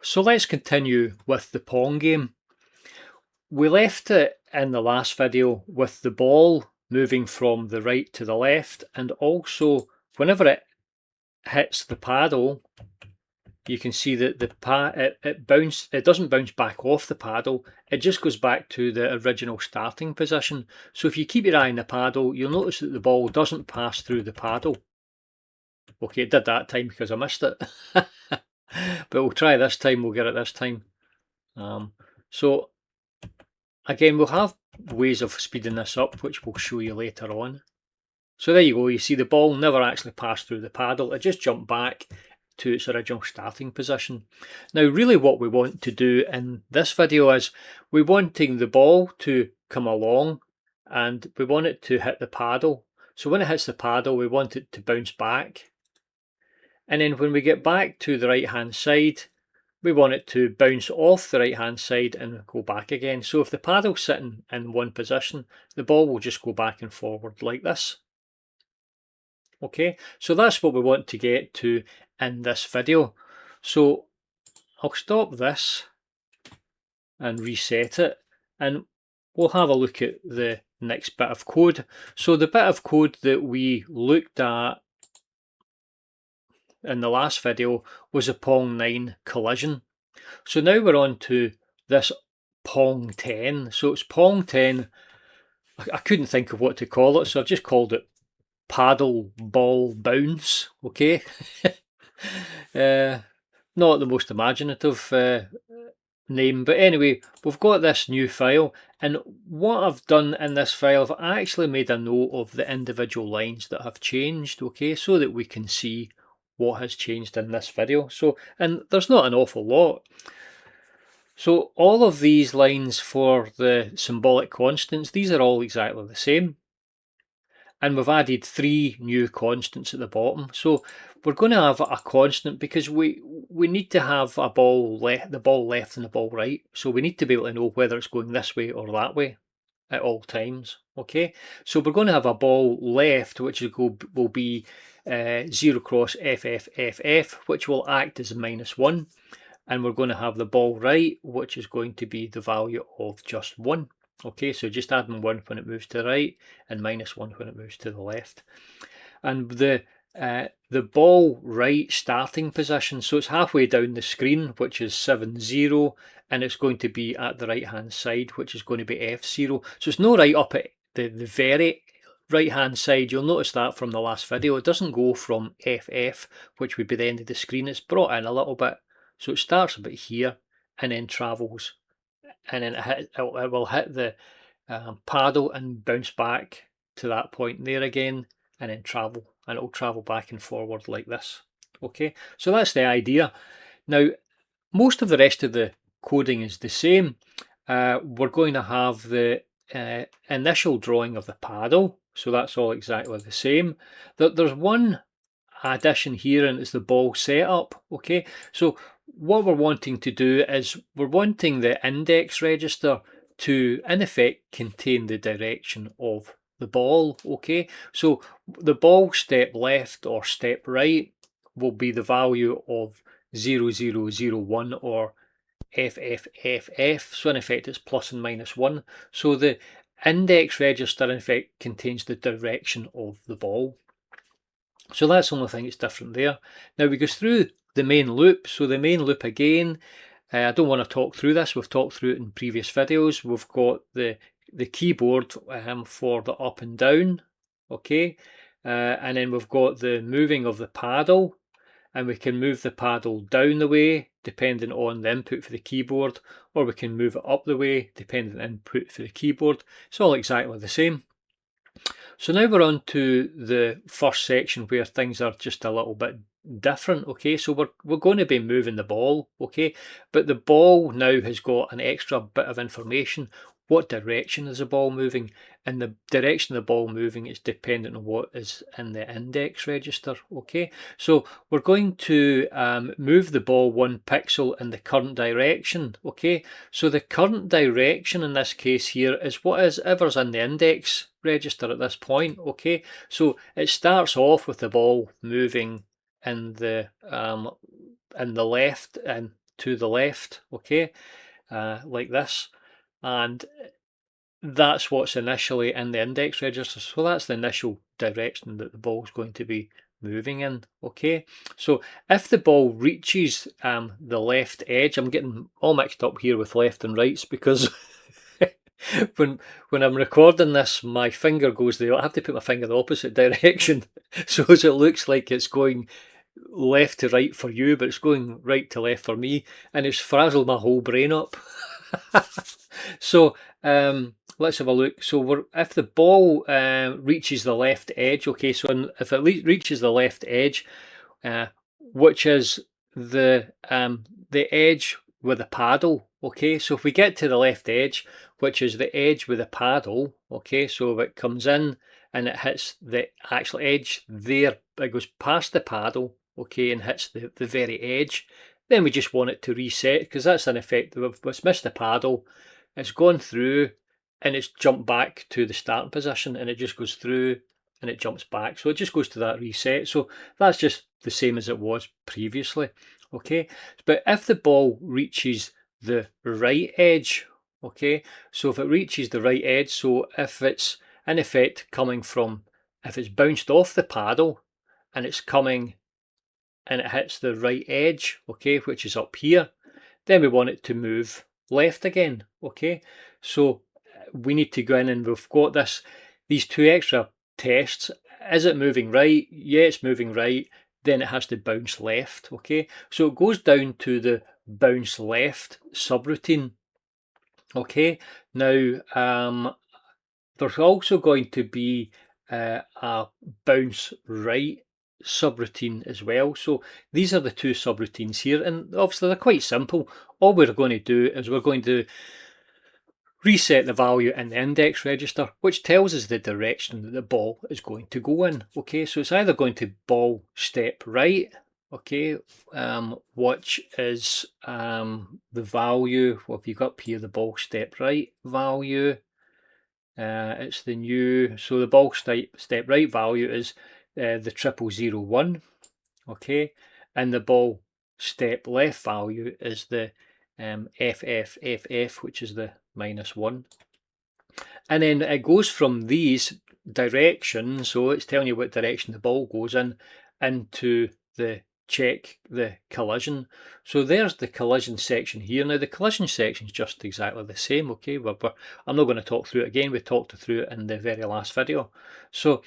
So let's continue with the Pong game. We left it in the last video with the ball moving from the right to the left, and also whenever it hits the paddle, you can see that it doesn't bounce back off the paddle, it just goes back to the original starting position. So if you keep your eye on the paddle, you'll notice that the ball doesn't pass through the paddle. Okay, it did that time because I missed it. But we'll try this time, we'll get it this time. So again, we'll have ways of speeding this up, which we'll show you later on. So there you go, you see the ball never actually passed through the paddle, it just jumped back to its original starting position. Now really what we want to do in this video is we're wanting the ball to come along and we want it to hit the paddle. So when it hits the paddle, we want it to bounce back. And then when we get back to the right hand side, we want it to bounce off the right hand side and go back again. So if the paddle's sitting in one position, the ball will just go back and forward like this. Okay, so that's what we want to get to in this video. So I'll stop this and reset it, and we'll have a look at the next bit of code. So the bit of code that we looked at in the last video was a Pong 9 collision. So now we're on to this Pong 10. So it's Pong 10. I couldn't think of what to call it, so I've just called it paddle ball bounce. Okay. Not the most imaginative name, but anyway, we've got this new file, and what I've done in this file, I've actually made a note of the individual lines that have changed, okay, so that we can see what has changed in this video. So, and there's not an awful lot. So all of these lines for the symbolic constants, these are all exactly the same. And we've added 3 new constants at the bottom. So we're going to have a constant because we need to have the ball left and the ball right. So we need to be able to know whether it's going this way or that way at all times. Okay, so we're going to have a ball left, which will be 0 cross FFFF, which will act as a -1. And we're going to have the ball right, which is going to be the value of just 1. Okay, so just adding 1 when it moves to the right and -1 when it moves to the left. And the ball right starting position, so it's halfway down the screen, which is 7-0, and it's going to be at the right hand side, which is going to be F0. So it's not right up at the very right hand side. You'll notice that from the last video, it doesn't go from FF, which would be the end of the screen. It's brought in a little bit, so it starts about here and then travels, and then it will hit the paddle and bounce back to that point there again, and then travel, and it'll travel back and forward like this. Okay, so that's the idea. Now most of the rest of the coding is the same. We're going to have the initial drawing of the paddle, so that's all exactly the same. There's one addition here, and it's the ball setup. Okay, so what we're wanting to do is we're wanting the index register to in effect contain the direction of the ball. Okay, so the ball step left or step right will be the value of 0001 or FFFF, so in effect it's plus and -1. So the index register in effect contains the direction of the ball. So that's the only thing that's different there. Now we go through the main loop. So the main loop again, I don't want to talk through this, we've talked through it in previous videos. We've got the keyboard for the up and down, okay, and then we've got the moving of the paddle, and we can move the paddle down the way depending on the input for the keyboard, or we can move it up the way depending on the input for the keyboard. It's all exactly the same. So now we're on to the first section where things are just a little bit different. Okay, so we're going to be moving the ball, okay, but the ball now has got an extra bit of information. What direction is the ball moving? And the direction of the ball moving is dependent on what is in the index register. Okay, so we're going to move the ball 1 pixel in the current direction. Okay, so the current direction in this case here is what is ever's in the index register at this point. Okay, so it starts off with the ball moving in the left and to the left, okay, like this, and that's what's initially in the index register. So that's the initial direction that the ball's going to be moving in, okay. So if the ball reaches the left edge, I'm getting all mixed up here with left and rights because when I'm recording this, my finger goes there. I have to put my finger in the opposite direction so as it looks like it's going left to right for you, but it's going right to left for me, and it's frazzled my whole brain up. So let's have a look. So if the ball reaches the left edge, okay, so if it reaches the left edge, which is the edge with the paddle, okay, so if we get to the left edge, which is the edge with the paddle, okay, so if it comes in and it hits the actual edge there, it goes past the paddle, okay, and hits the very edge, then we just want it to reset, because that's in effect, it's missed the paddle, it's gone through, and it's jumped back to the starting position, and it just goes through and it jumps back, so it just goes to that reset. So that's just the same as it was previously, okay. But if the ball reaches the right edge, okay, so if it reaches the right edge, so if it's in effect coming from, if it's bounced off the paddle and it's coming and it hits the right edge, okay, which is up here, then we want it to move left again, okay. So we need to go in, and we've got these two extra tests. Is it moving right? Yeah, it's moving right. Then it has to bounce left, okay. So it goes down to the bounce left subroutine, okay. Now there's also going to be a bounce right subroutine as well. So these are the two subroutines here, and obviously they're quite simple. All we're going to do is we're going to reset the value in the index register, which tells us the direction that the ball is going to go in. Okay, so it's either going to ball step right, okay, which is the value, what have you got up here, the ball step right value. It's the new, so the ball step right value is the 0001, okay, and the ball step left value is the FFFF, which is the -1. And then it goes from these directions, so it's telling you what direction the ball goes in, into the check the collision. So there's the collision section here. Now the collision section is just exactly the same, okay, I'm not going to talk through it again, we talked through it in the very last video. So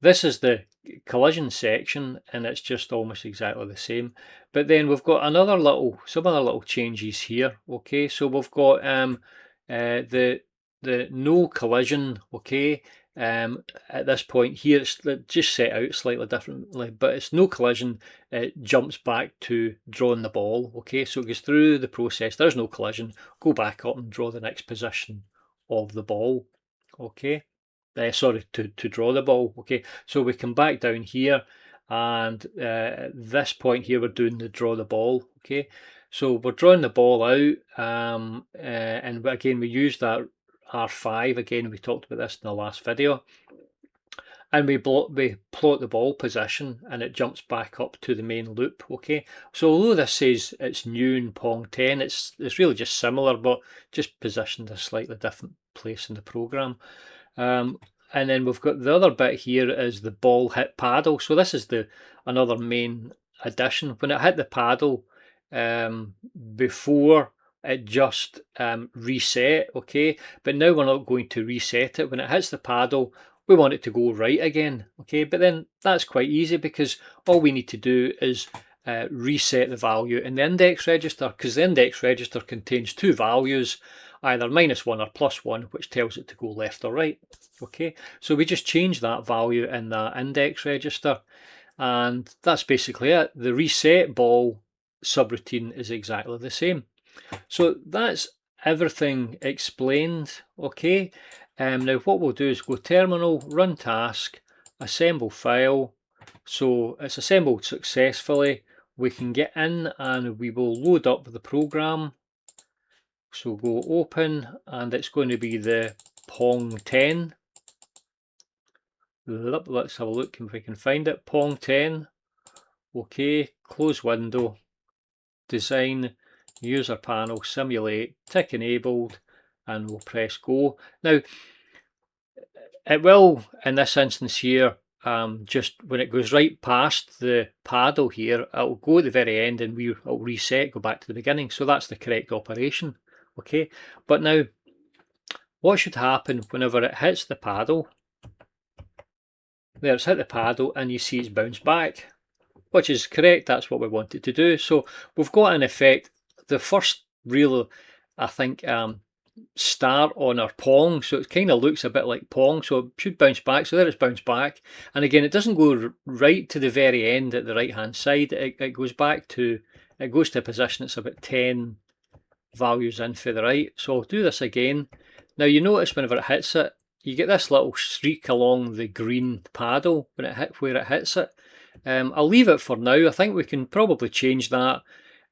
this is the collision section, and it's just almost exactly the same. But then we've got some other little changes here, okay. So we've got the no collision, okay. At this point here, it's just set out slightly differently, but it's no collision. It jumps back to drawing the ball, okay. So it goes through the process, there's no collision, go back up and draw the next position of the ball, okay. Sorry, to draw the ball, okay. So we come back down here, and at this point here we're doing the draw the ball, okay. So we're drawing the ball out, and again we use that R5, again we talked about this in the last video, and we plot the ball position, and it jumps back up to the main loop, okay. So although this says it's new in Pong 10, it's really just similar, but just positioned a slightly different place in the program. And then we've got the other bit here is the ball hit paddle. So this is another main addition. When it hit the paddle, before it just reset, okay, but now we're not going to reset it. When it hits the paddle, we want it to go right again, okay, but then that's quite easy, because all we need to do is reset the value in the index register, because the index register contains two values, either -1 or +1, which tells it to go left or right, okay. So we just change that value in that index register, and that's basically it. The reset ball subroutine is exactly the same. So that's everything explained, okay. Now what we'll do is go terminal, run task, assemble file. So it's assembled successfully. We can get in and we will load up the program. So go open, and it's going to be the Pong 10. Let's have a look if we can find it. Pong 10. Okay, close window, design, user panel, simulate, tick enabled, and we'll press go. Now, it will, in this instance here, just when it goes right past the paddle here, it'll go at the very end and it'll reset, go back to the beginning. So that's the correct operation. Okay, but now what should happen whenever it hits the paddle? There, it's hit the paddle and you see it's bounced back, which is correct. That's what we wanted to do. So we've got an effect. The first real, I think, start on our Pong, so it kind of looks a bit like Pong, so it should bounce back. So there it's bounced back, and again it doesn't go right to the very end at the right hand side. It goes back to, it goes to a position it's about 10 values in for the right. So I'll do this again. Now you notice whenever it hits it, you get this little streak along the green paddle when where it hits it. I'll leave it for now. I think we can probably change that,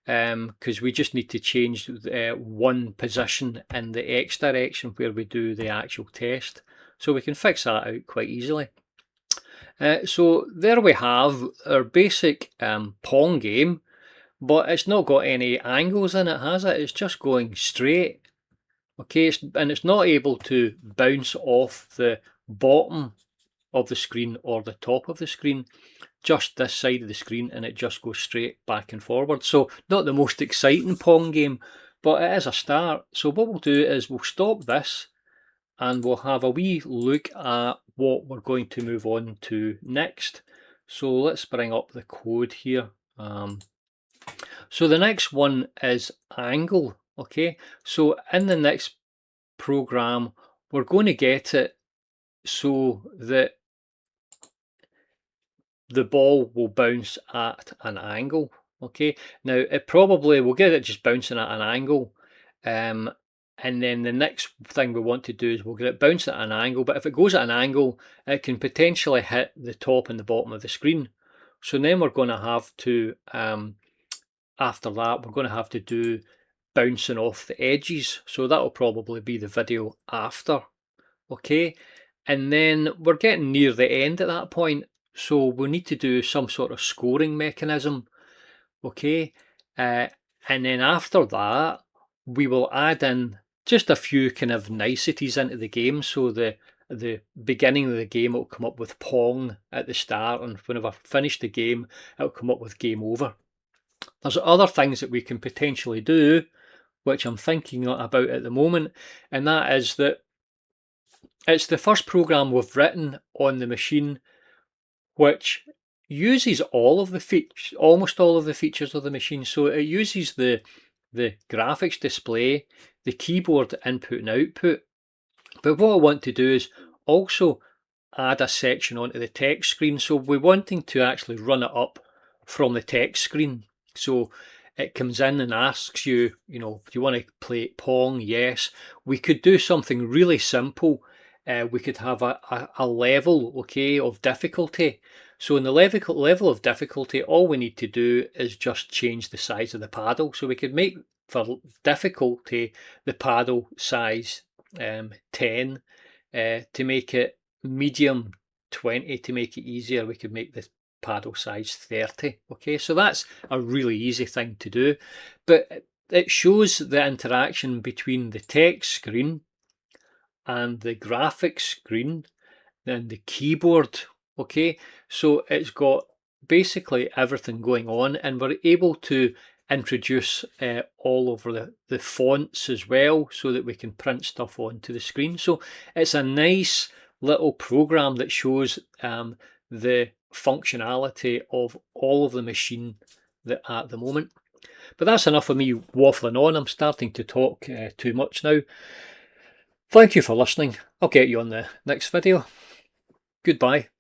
because we just need to change one position in the X direction where we do the actual test. So we can fix that out quite easily. So there we have our basic Pong game, but it's not got any angles in it, has it? It's just going straight. Okay, and it's not able to bounce off the bottom of the screen or the top of the screen, just this side of the screen, and it just goes straight back and forward. So not the most exciting Pong game, but it is a start. So what we'll do is we'll stop this and we'll have a wee look at what we're going to move on to next. So let's bring up the code here. So the next one is angle. Okay, so in the next program we're going to get it so that the ball will bounce at an angle. Okay, now it probably will get it just bouncing at an angle, and then the next thing we want to do is we'll get it bounce at an angle, but if it goes at an angle it can potentially hit the top and the bottom of the screen. So then we're going to have to, after that we're going to have to do bouncing off the edges, so that'll probably be the video after. Okay, and then we're getting near the end at that point, so we need to do some sort of scoring mechanism. Okay, and then after that we will add in just a few kind of niceties into the game. So the beginning of the game will come up with Pong at the start, and whenever I finish the game it'll come up with game over. There's other things that we can potentially do which I'm thinking about at the moment, and that is that it's the first program we've written on the machine which uses all of the features, almost all of the features of the machine. So it uses the graphics display, the keyboard input and output. But what I want to do is also add a section onto the text screen. So we're wanting to actually run it up from the text screen. So it comes in and asks you, you know, do you want to play Pong? Yes. We could do something really simple. We could have a level, okay, of difficulty. So in the level of difficulty, all we need to do is just change the size of the paddle. So we could make, for difficulty, the paddle size 10, to make it medium 20, to make it easier we could make the paddle size 30. Okay, so that's a really easy thing to do, but it shows the interaction between the text screen and the graphics screen and the keyboard. Okay, so it's got basically everything going on, and we're able to introduce all over the fonts as well, so that we can print stuff onto the screen. So it's a nice little program that shows the functionality of all of the machine at the moment. But that's enough of me waffling on. I'm starting to talk too much now. Thank you for listening. I'll get you on the next video. Goodbye.